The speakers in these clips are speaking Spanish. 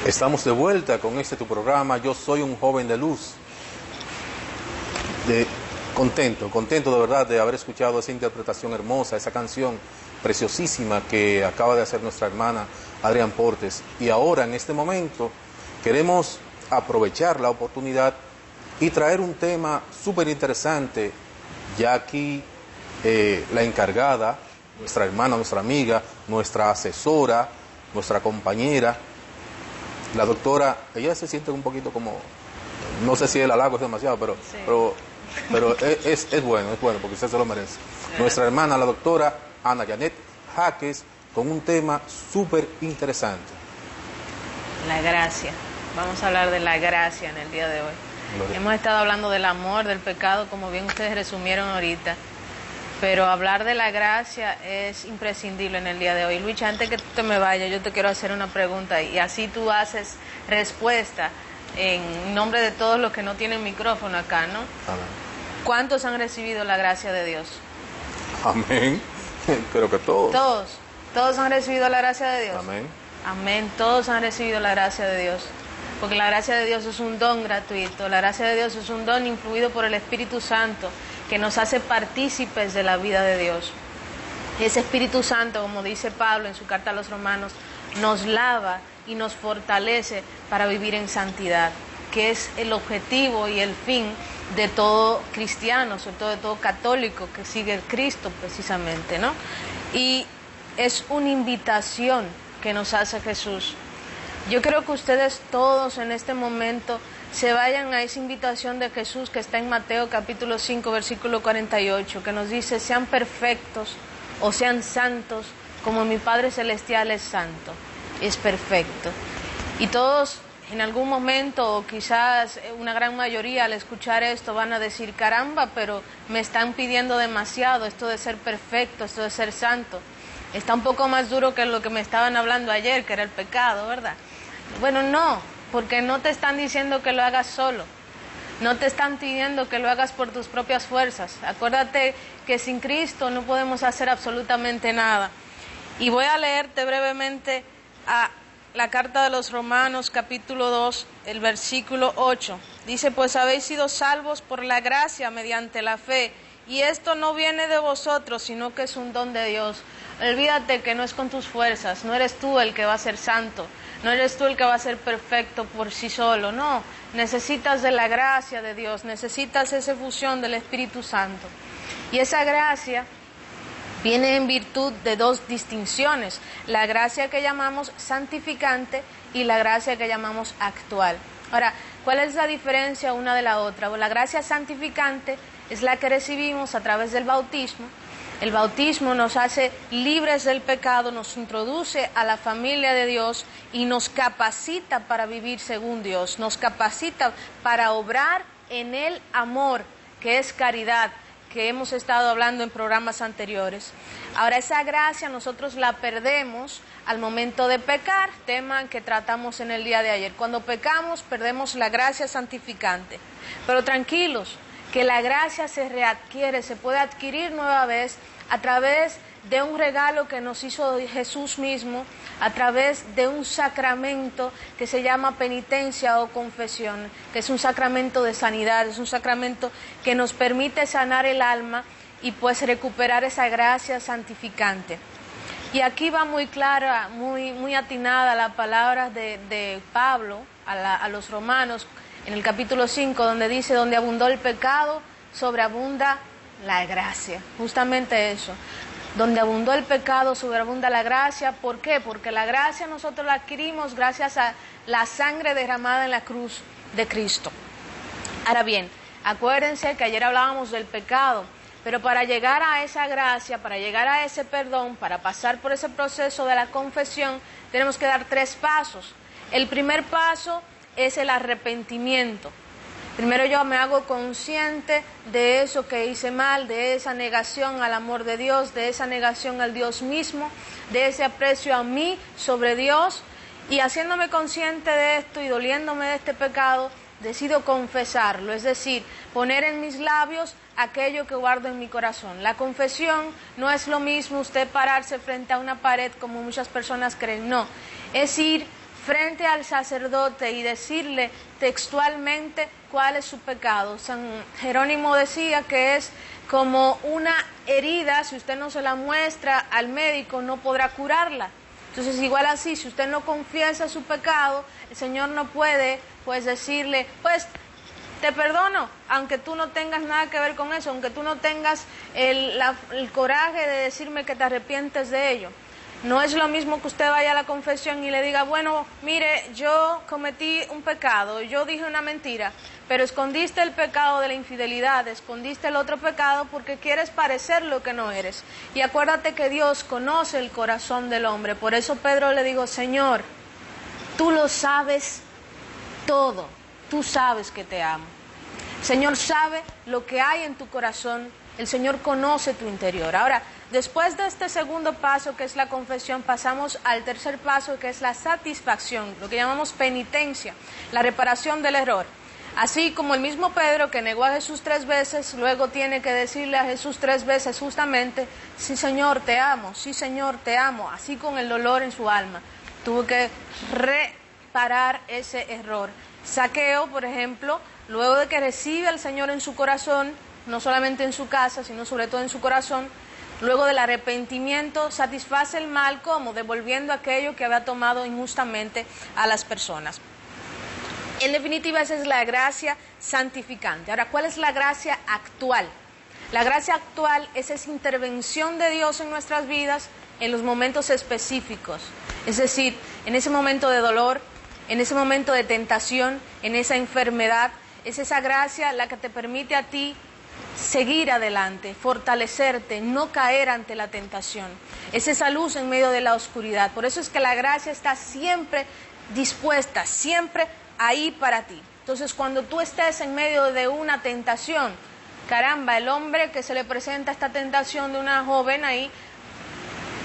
Estamos de vuelta con este tu programa, Yo Soy un Joven de Luz. Contento de verdad de haber escuchado esa interpretación hermosa, esa canción preciosísima que acaba de hacer nuestra hermana Adrián Portes. Y ahora, en este momento, queremos aprovechar la oportunidad y traer un tema súper interesante. Ya aquí la encargada, nuestra hermana, nuestra amiga, nuestra asesora, nuestra compañera, la doctora, ella se siente un poquito como, no sé si el halago es demasiado, pero, Sí. pero es bueno porque usted se lo merece. Nuestra hermana, la doctora Ana Janet Jaques, con un tema súper interesante. La gracia. Vamos a hablar de la gracia en el día de hoy. Gloria. Hemos estado hablando del amor, del pecado, como bien ustedes resumieron ahorita. Pero hablar de la gracia es imprescindible en el día de hoy. Luis, antes que tú te me vayas, yo te quiero hacer una pregunta y así tú haces respuesta en nombre de todos los que no tienen micrófono acá, ¿no? Amén. ¿Cuántos han recibido la gracia de Dios? Amén. Creo que todos. Todos han recibido la gracia de Dios. Amén. Amén, todos han recibido la gracia de Dios. Porque la gracia de Dios es un don gratuito, la gracia de Dios es un don influido por el Espíritu Santo que nos hace partícipes de la vida de Dios. Ese Espíritu Santo, como dice Pablo en su carta a los Romanos, nos lava y nos fortalece para vivir en santidad, que es el objetivo y el fin de todo cristiano, sobre todo de todo católico que sigue el Cristo precisamente, ¿no? Y es una invitación que nos hace Jesús. Yo creo que ustedes todos en este momento se vayan a esa invitación de Jesús que está en Mateo capítulo 5, versículo 48, que nos dice, sean perfectos o sean santos como mi Padre Celestial es santo, es perfecto. Y todos en algún momento, o quizás una gran mayoría al escuchar esto van a decir, caramba, pero me están pidiendo demasiado, esto de ser perfecto, esto de ser santo. Está un poco más duro que lo que me estaban hablando ayer, que era el pecado, ¿verdad? Bueno, no, porque no te están diciendo que lo hagas solo. No te están pidiendo que lo hagas por tus propias fuerzas. Acuérdate que sin Cristo no podemos hacer absolutamente nada. Y voy a leerte brevemente a la carta de los Romanos, capítulo 2, el versículo 8. Dice, pues habéis sido salvos por la gracia mediante la fe, y esto no viene de vosotros, sino que es un don de Dios. Olvídate que no es con tus fuerzas, no eres tú el que va a ser santo, no eres tú el que va a ser perfecto por sí solo, no. Necesitas de la gracia de Dios, necesitas esa fusión del Espíritu Santo. Y esa gracia viene en virtud de dos distinciones, la gracia que llamamos santificante y la gracia que llamamos actual. Ahora, ¿cuál es la diferencia una de la otra? La gracia santificante es la que recibimos a través del bautismo. El bautismo nos hace libres del pecado, nos introduce a la familia de Dios y nos capacita para vivir según Dios, nos capacita para obrar en el amor, que es caridad, que hemos estado hablando en programas anteriores. Ahora, esa gracia nosotros la perdemos al momento de pecar, tema que tratamos en el día de ayer. Cuando pecamos, perdemos la gracia santificante. Pero tranquilos, que la gracia se readquiere, se puede adquirir nueva vez a través de un regalo que nos hizo Jesús mismo, a través de un sacramento que se llama penitencia o confesión, que es un sacramento de sanidad, es un sacramento que nos permite sanar el alma y pues recuperar esa gracia santificante. Y aquí va muy clara, muy atinada la palabra de Pablo a los romanos, en el capítulo 5, donde dice, donde abundó el pecado, sobreabunda la gracia. Justamente eso. Donde abundó el pecado, sobreabunda la gracia. ¿Por qué? Porque la gracia nosotros la adquirimos gracias a la sangre derramada en la cruz de Cristo. Ahora bien, acuérdense que ayer hablábamos del pecado, pero para llegar a esa gracia, para llegar a ese perdón, para pasar por ese proceso de la confesión, tenemos que dar 3 pasos. El primer paso es el arrepentimiento. Primero yo me hago consciente de eso que hice mal, de esa negación al amor de Dios, de esa negación al Dios mismo, de ese aprecio a mí sobre Dios, y haciéndome consciente de esto y doliéndome de este pecado, decido confesarlo, es decir, poner en mis labios aquello que guardo en mi corazón. La confesión no es lo mismo usted pararse frente a una pared como muchas personas creen, no, es ir frente al sacerdote y decirle textualmente cuál es su pecado. San Jerónimo decía que es como una herida, si usted no se la muestra al médico no podrá curarla. Entonces igual así, si usted no confiesa su pecado, el Señor no puede pues decirle, pues te perdono, aunque tú no tengas nada que ver con eso, aunque tú no tengas el coraje de decirme que te arrepientes de ello. No es lo mismo que usted vaya a la confesión y le diga, bueno, mire, yo cometí un pecado, yo dije una mentira, pero escondiste el pecado de la infidelidad, escondiste el otro pecado porque quieres parecer lo que no eres. Y acuérdate que Dios conoce el corazón del hombre. Por eso Pedro le dijo, Señor, tú lo sabes todo, tú sabes que te amo. El Señor sabe lo que hay en tu corazón, el Señor conoce tu interior. Ahora, después de este segundo paso, que es la confesión, pasamos al tercer paso, que es la satisfacción, lo que llamamos penitencia, la reparación del error. Así como el mismo Pedro, que negó a Jesús 3 veces, luego tiene que decirle a Jesús 3 veces justamente, sí Señor, te amo, sí Señor, te amo, así con el dolor en su alma. Tuvo que reparar ese error. Zaqueo, por ejemplo, luego de que recibe al Señor en su corazón, no solamente en su casa, sino sobre todo en su corazón, luego del arrepentimiento, satisface el mal, ¿cómo? Devolviendo aquello que había tomado injustamente a las personas. En definitiva, esa es la gracia santificante. Ahora, ¿cuál es la gracia actual? La gracia actual es esa intervención de Dios en nuestras vidas en los momentos específicos. Es decir, en ese momento de dolor, en ese momento de tentación, en esa enfermedad. Es esa gracia la que te permite a ti seguir adelante, fortalecerte, no caer ante la tentación. Es esa luz en medio de la oscuridad. Por eso es que la gracia está siempre dispuesta, siempre ahí para ti. Entonces, cuando tú estés en medio de una tentación, caramba, el hombre que se le presenta esta tentación de una joven ahí,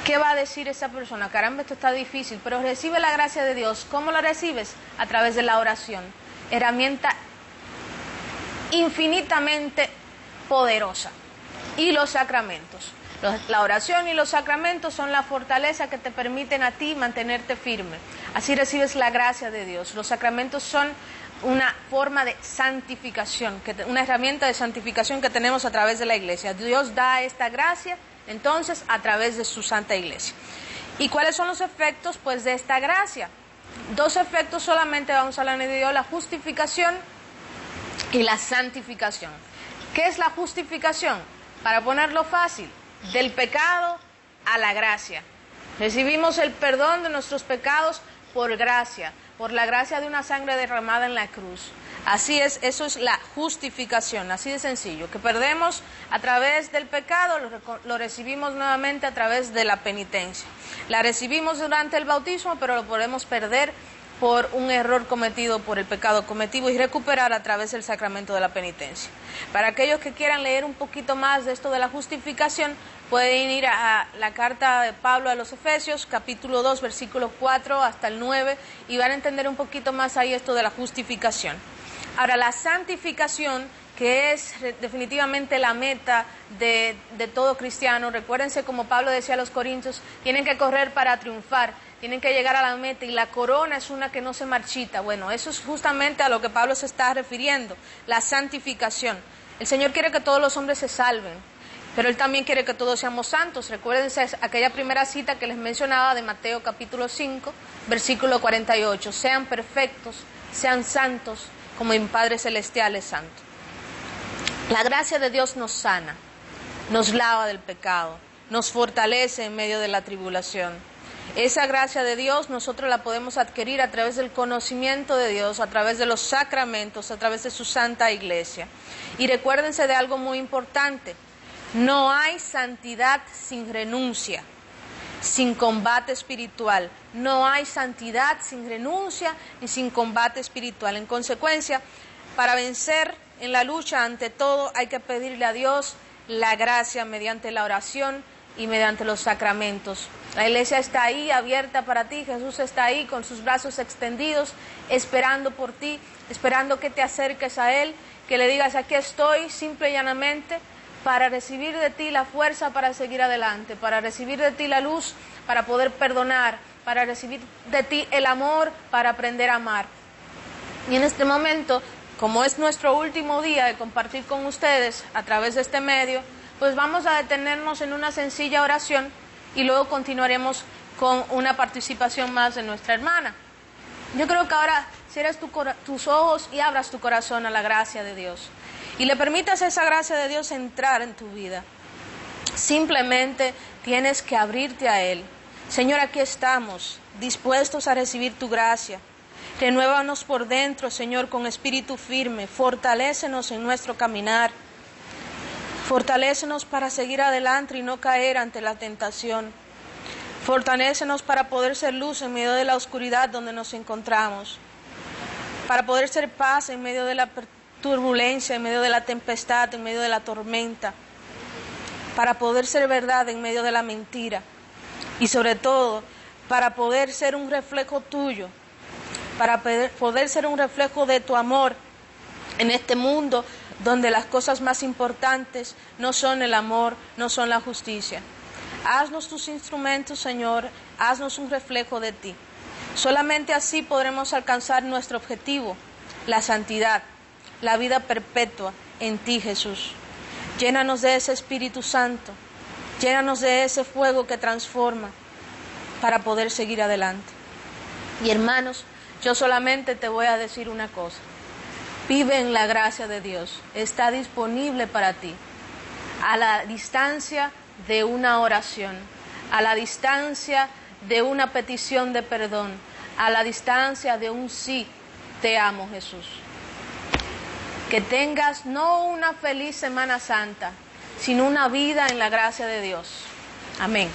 ¿qué va a decir esa persona? Caramba, esto está difícil, pero recibe la gracia de Dios. ¿Cómo la recibes? A través de la oración, herramienta infinitamente poderosa. Y los sacramentos. La oración y los sacramentos son la fortaleza que te permiten a ti mantenerte firme. Así recibes la gracia de Dios. Los sacramentos son una forma de santificación, una herramienta de santificación que tenemos a través de la Iglesia. Dios da esta gracia, entonces, a través de su Santa Iglesia. ¿Y cuáles son los efectos, pues, de esta gracia? 2 efectos solamente vamos a hablar de Dios: la justificación y la santificación. ¿Qué es la justificación? Para ponerlo fácil, del pecado a la gracia. Recibimos el perdón de nuestros pecados por gracia, por la gracia de una sangre derramada en la cruz. Así es, eso es la justificación, así de sencillo, que perdemos a través del pecado, lo recibimos nuevamente a través de la penitencia. La recibimos durante el bautismo, pero lo podemos perder por un error cometido, por el pecado cometido, y recuperar a través del sacramento de la penitencia. Para aquellos que quieran leer un poquito más de esto de la justificación, pueden ir a la carta de Pablo a los Efesios, capítulo 2, versículos 4 hasta el 9, y van a entender un poquito más ahí esto de la justificación. Ahora, la santificación, que es definitivamente la meta de todo cristiano. Recuérdense, como Pablo decía a los Corintios, tienen que correr para triunfar, tienen que llegar a la meta, y la corona es una que no se marchita. Bueno, eso es justamente a lo que Pablo se está refiriendo, la santificación. El Señor quiere que todos los hombres se salven, pero Él también quiere que todos seamos santos. Recuérdense aquella primera cita que les mencionaba de Mateo capítulo 5, versículo 48. Sean perfectos, sean santos, como mi Padre Celestial es santo. La gracia de Dios nos sana, nos lava del pecado, nos fortalece en medio de la tribulación. Esa gracia de Dios nosotros la podemos adquirir a través del conocimiento de Dios, a través de los sacramentos, a través de su Santa Iglesia. Y recuérdense de algo muy importante: no hay santidad sin renuncia, sin combate espiritual. No hay santidad sin renuncia ni sin combate espiritual. En consecuencia, para vencer en la lucha, ante todo, hay que pedirle a Dios la gracia mediante la oración y mediante los sacramentos. La Iglesia está ahí, abierta para ti. Jesús está ahí con sus brazos extendidos, esperando por ti, esperando que te acerques a Él, que le digas: aquí estoy, simple y llanamente, para recibir de ti la fuerza para seguir adelante, para recibir de ti la luz, para poder perdonar, para recibir de ti el amor, para aprender a amar. Y en este momento, como es nuestro último día de compartir con ustedes a través de este medio, pues vamos a detenernos en una sencilla oración y luego continuaremos con una participación más de nuestra hermana. Yo creo que ahora cierres tus ojos y abras tu corazón a la gracia de Dios y le permitas a esa gracia de Dios entrar en tu vida. Simplemente tienes que abrirte a Él. Señor, aquí estamos, dispuestos a recibir tu gracia. Renuévanos por dentro, Señor, con espíritu firme. Fortalécenos en nuestro caminar. Fortalécenos para seguir adelante y no caer ante la tentación. Fortalécenos para poder ser luz en medio de la oscuridad donde nos encontramos. Para poder ser paz en medio de la turbulencia, en medio de la tempestad, en medio de la tormenta. Para poder ser verdad en medio de la mentira. Y sobre todo, para poder ser un reflejo tuyo. Para poder ser un reflejo de tu amor en este mundo donde las cosas más importantes no son el amor, no son la justicia. Haznos tus instrumentos, Señor, haznos un reflejo de ti. Solamente así podremos alcanzar nuestro objetivo, la santidad, la vida perpetua en ti, Jesús. Llénanos de ese Espíritu Santo, llénanos de ese fuego que transforma para poder seguir adelante. Y hermanos, yo solamente te voy a decir una cosa. Vive en la gracia de Dios, está disponible para ti, a la distancia de una oración, a la distancia de una petición de perdón, a la distancia de un sí, te amo, Jesús. Que tengas no una feliz Semana Santa, sino una vida en la gracia de Dios. Amén.